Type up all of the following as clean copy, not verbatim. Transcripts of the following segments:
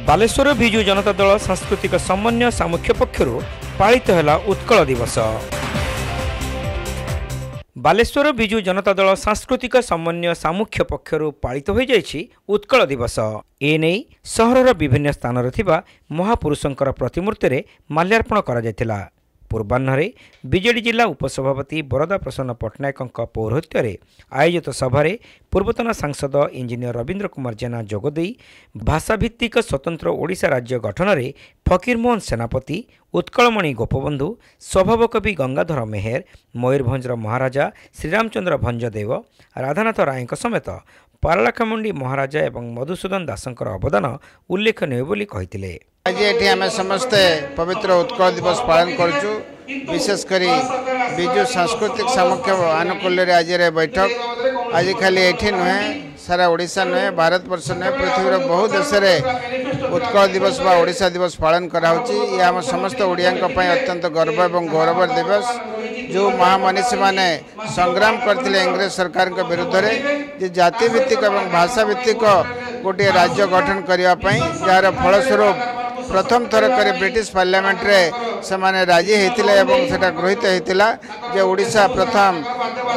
बालेश्वर बिजु जनता दल सांस्कृतिक समन्वय सामुख्य पक्षर पालित है उत्कल दिवस। बालेश्वर बिजु जनता दल सांस्कृतिक समन्वय सामुख्य पक्षर पालित हो जाइछि उत्कल दिवस। एने सहरर विभिन्न स्थान महापुरुषंकर प्रतिमूर्ति रे माल्यार्पण करा जायतिला। पूर्वाह्न बीजेडी जिला उपसभापति बरदा प्रसन्न पट्टनायक पौरोहित्य रे आयोजित सभारे पूर्वतन सांसद इंजीनियर रवींद्र कुमार जेना जोगदे भाषाभित्तिक स्वतंत्र ओडिशा राज्य गठन में फकीरमोहन सेनापति, उत्कलमणि गोपबंधु, स्वभावकवि गंगाधर मेहर, मयूरभंजर महाराजा श्रीरामचंद्र भंजदेव, राधानाथ राय समेत पारलाखेमुंडी महाराजा एवं मधुसूदन दासंकर अवदान उल्लेखनीय बोली कहिथिले। आज ये आम समस्ते पवित्र उत्कल दिवस पालन करूँ। विशेषकर बिजु सांस्कृतिक सामुख्य आनुकूल्य आज बैठक आज खाली ये नुहे सारा ओडिशा नुहे भारत वर्ष नुहे पृथ्वीर बहु देश में उत्कल दिवस बा ओडिशा दिवस पालन कराउछि। ये आम समस्त ओडिया अत्यंत गर्व एवं गौरव दिवस। जो महामनीषी माने संग्राम करथिले इंग्रेज सरकार के विरुद्ध रे जाति भित्तिक एवं भाषा भित्तिक गोटे राज्य गठन करने जार फलस्वरूप प्रथम थर कर ब्रिटिश पार्लियामेंट रे समाने राजी होते एवं सेटा गृहीत होता जे ओडिशा प्रथम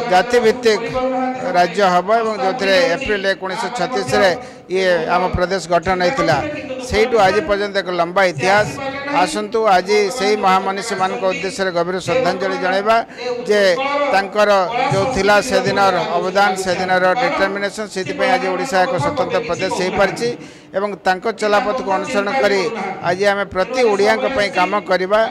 जातिभित्तिक राज्य हम एवं जो एप्रिल 1936 रे ये आम प्रदेश गठन होता से आज पर्यंत एक लंबा इतिहास। आसतु आज से महामनीषी मान उद्देश्य गभीर श्रद्धांजलि जनइबा जे तांकर जो थिला से दिन अवदान से दिन डिटरमिनेशन से आज ओडिशा एक स्वतंत्र प्रदेश हो पारछि एवं तांको चलापथ को अनुसरण करी आज आम प्रति ओडिया काम करवा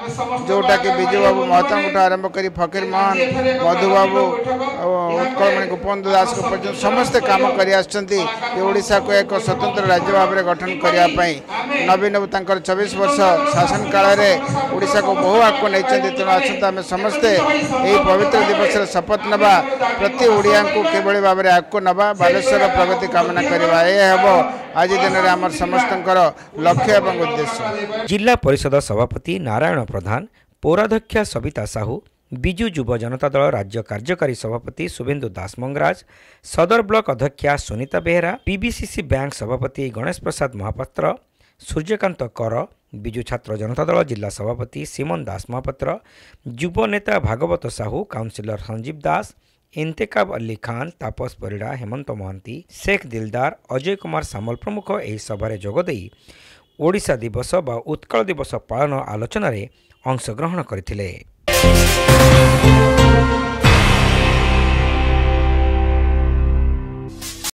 जोटा कि बिजु बाबू महतो आरंभ कर फकीर मोहन मधुबाबू उत्कलमणि गोपबंधु दास को पर्यटन समस्ते काम करा को एक स्वतंत्र राज्य भाव में गठन करने नवीन बाबू तांकर 24 वर्ष शासन काल में ओडिशा को बहु आगको नहीं तेणु आसता आम समस्ते यही पवित्र दिवस शपथ नवा प्रति ओडिया को किभली भाव में आगको नवा बालेश्वर प्रगति कामना करवा यह हम आज दिन में आम समस्त लक्ष्य एवं उद्देश्य। जिला परिषद सभापति नारायण प्रधान, पौराध्यक्षा सविता साहू, बिजु युव जनता दल राज्य कार्यकारी सभापति शुभेन्दु दास मंगराज, सदर ब्लॉक अध्यक्षा सुनीता बेहेरा, पीबीसीसी बैंक सभापति गणेश प्रसाद महापात्र, सूर्यकांत कर, बिजु छात्र जनता दल जिला सभापति सिमन दास महापात्र, युव नेता भागवत साहू, काउंसिलर संजीव दास, इंतेकाब अली खान, तापस परिड़ा, हेमंत महांती, शेख दिलदार, अजय कुमार सामल प्रमुख एही सभारे जोगदेई ओडिशा दिवस बा उत्कल दिवस पालन आलोचन अंशग्रहण करथिले।